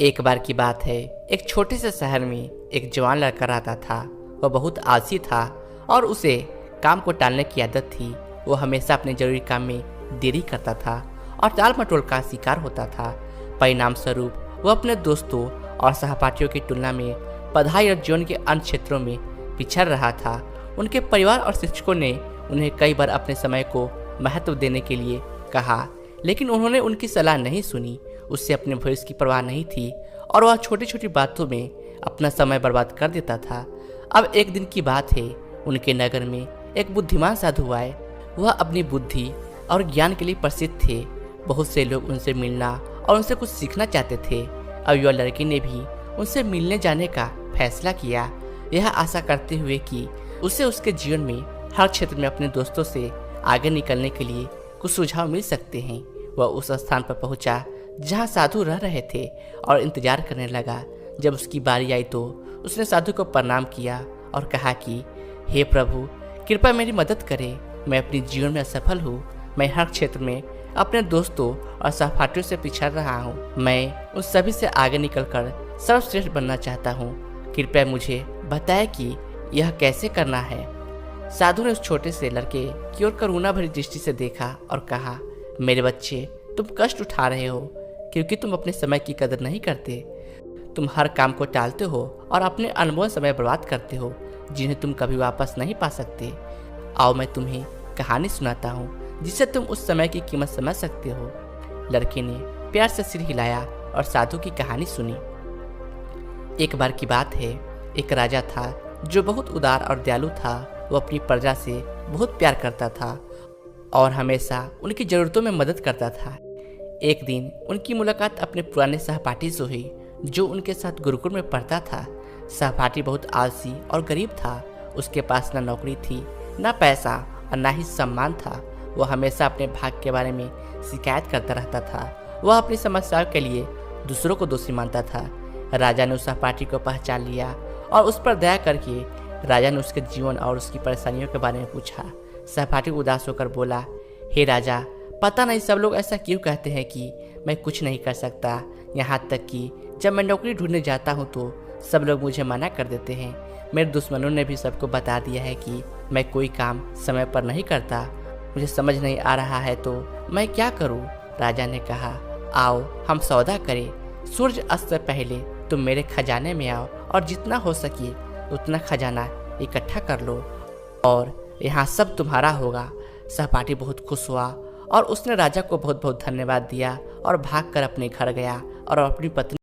एक बार की बात है, एक छोटे से शहर में एक जवान लड़का रहता था। वह बहुत आलसी था और उसे काम को टालने की आदत थी। वो हमेशा अपने जरूरी काम में देरी करता था और टाल मटोल का शिकार होता था। परिणाम स्वरूप वह अपने दोस्तों और सहपाठियों की तुलना में पढ़ाई और जीवन के अन्य क्षेत्रों में पिछड़ रहा था। उनके परिवार और शिक्षकों ने उन्हें कई बार अपने समय को महत्व देने के लिए कहा, लेकिन उन्होंने उनकी सलाह नहीं सुनी। उससे अपने भविष्य की परवाह नहीं थी और वह छोटी छोटी बातों में अपना समय बर्बाद कर देता था। अब एक दिन की बात है, उनके नगर में एक बुद्धिमान साधु आए। वह अपनी बुद्धि और ज्ञान के लिए प्रसिद्ध थे। बहुत से लोग उनसे मिलना और उनसे कुछ सीखना चाहते थे। अब युवा लड़की ने भी उनसे मिलने जाने का फैसला किया, यह आशा करते हुए कि उसे उसके जीवन में हर क्षेत्र में अपने दोस्तों से आगे निकलने के लिए कुछ सुझाव मिल सकते हैं। वह उस स्थान पर पहुंचा जहां साधु रह रहे थे और इंतजार करने लगा। जब उसकी बारी आई तो उसने साधु को प्रणाम किया और कहा कि हे प्रभु, कृपया मेरी मदद करें। मैं अपने जीवन में असफल हूँ। मैं हर क्षेत्र में अपने दोस्तों और सहपाठियों से पिछड़ रहा हूँ। मैं उन सभी से आगे निकलकर सर्वश्रेष्ठ बनना चाहता हूँ। कृपया मुझे बताएं कि यह कैसे करना है। साधु ने उस छोटे से लड़के की ओर करुणा भरी दृष्टि से देखा और कहा, मेरे बच्चे, तुम कष्ट उठा रहे हो क्योंकि तुम अपने समय की कदर नहीं करते। तुम हर काम को टालते हो और अपने अनमोल समय बर्बाद करते हो जिन्हें तुम कभी वापस नहीं पा सकते। आओ मैं तुम्हें कहानी सुनाता हूँ जिससे तुम उस समय की कीमत समझ सकते हो। लड़के ने प्यार से सिर हिलाया और साधु की कहानी सुनी। एक बार की बात है, एक राजा था जो बहुत उदार और दयालु था। वो अपनी प्रजा से बहुत प्यार करता था और हमेशा उनकी ज़रूरतों में मदद करता था। एक दिन उनकी मुलाकात अपने पुराने सहपाठी से हुई जो उनके साथ गुरुकुल में पढ़ता था। सहपाठी बहुत आलसी और गरीब था। उसके पास न नौकरी थी, न पैसा और न ही सम्मान था। वह हमेशा अपने भाग्य के बारे में शिकायत करता रहता था। वह अपनी समस्याओं के लिए दूसरों को दोषी मानता था। राजा ने उस सहपाठी को पहचान लिया और उस पर दया करके राजा ने उसके जीवन और उसकी परेशानियों के बारे में पूछा। सहपाठी उदास होकर बोला, हे राजा, पता नहीं सब लोग ऐसा क्यों कहते हैं कि मैं कुछ नहीं कर सकता। यहाँ तक कि जब मैं नौकरी ढूंढने जाता हूँ तो सब लोग मुझे मना कर देते हैं। मेरे दुश्मनों ने भी सबको बता दिया है कि मैं कोई काम समय पर नहीं करता। मुझे समझ नहीं आ रहा है तो मैं क्या करूँ। राजा ने कहा, आओ हम सौदा करें। सूर्य अस्त से पहले तुम मेरे खजाने में आओ और जितना हो सके उतना खजाना इकट्ठा कर लो और यहाँ सब तुम्हारा होगा। सहपाठी बहुत खुश हुआ और उसने राजा को बहुत बहुत धन्यवाद दिया और भागकर अपने घर गया और अपनी पत्नी